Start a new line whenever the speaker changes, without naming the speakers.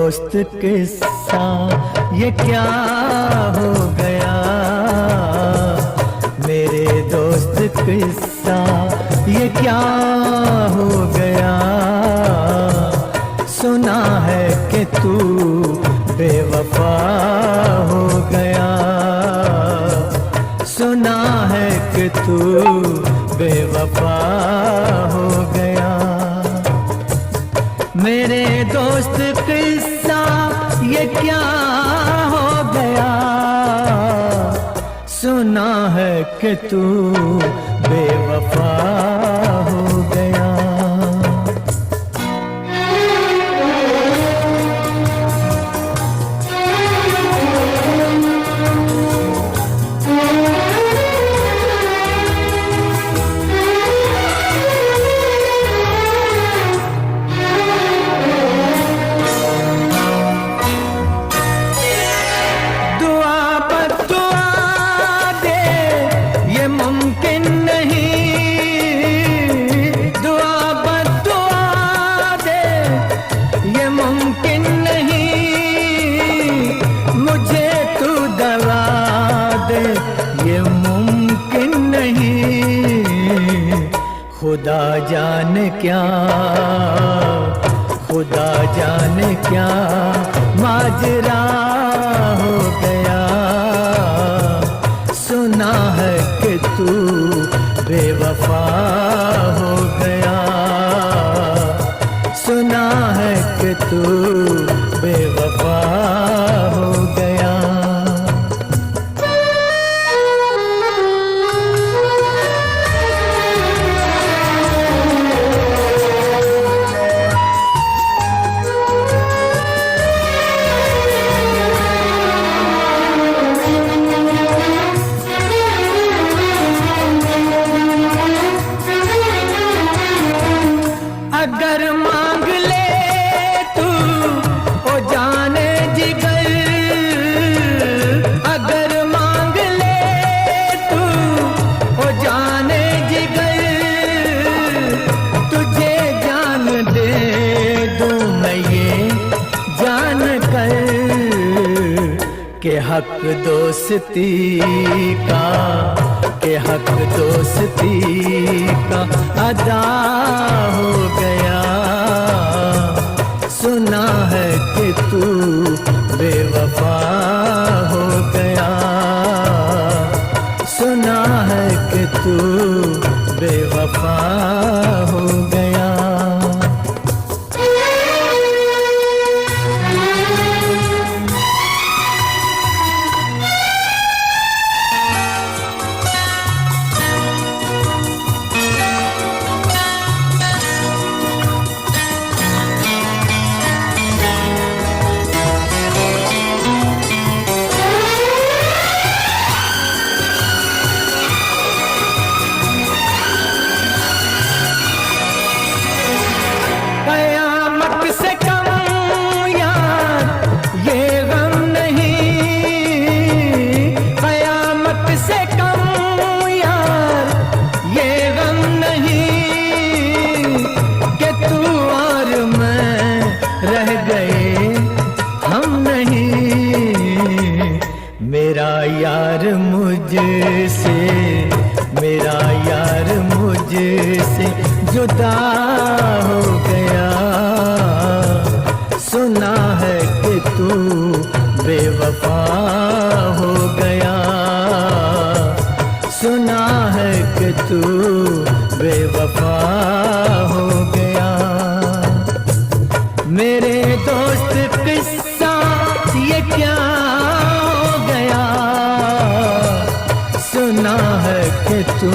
दोस्त किस्सा ये क्या हो गया, मेरे दोस्त किस्सा ये क्या हो गया। सुना है कि तू बेवफा हो गया, सुना है कि तू बेवफा हो गया। मेरे दोस्त किस्सा ये क्या हो गया, सुना है कि तू बेवफा हो गया। खुदा जाने क्या, खुदा जाने क्या माजरा हो गया। सुना है कि तू बेवफा हो गया, सुना है कि तू बेवफा हो गया। अगर मांग ले तू ओ जाने जिगर, अगर मांग ले तू ओ जाने जिगर, तुझे जान दे दूं मैं ये जान कर के हक दोस्ती का, के हक दोस्ती का अदा हो गया। सुना है कि तू बेवफा हो गया, सुना है कि तू बेवफा हो गया। मेरा यार मुझसे, मेरा यार मुझसे जुदा हो गया। सुना है कि तू बेवफा हो गया, सुना है कि तू बेवफा हो गया। मेरे दोस्त किस्सा ये क्या हो गया, सुना है कि तू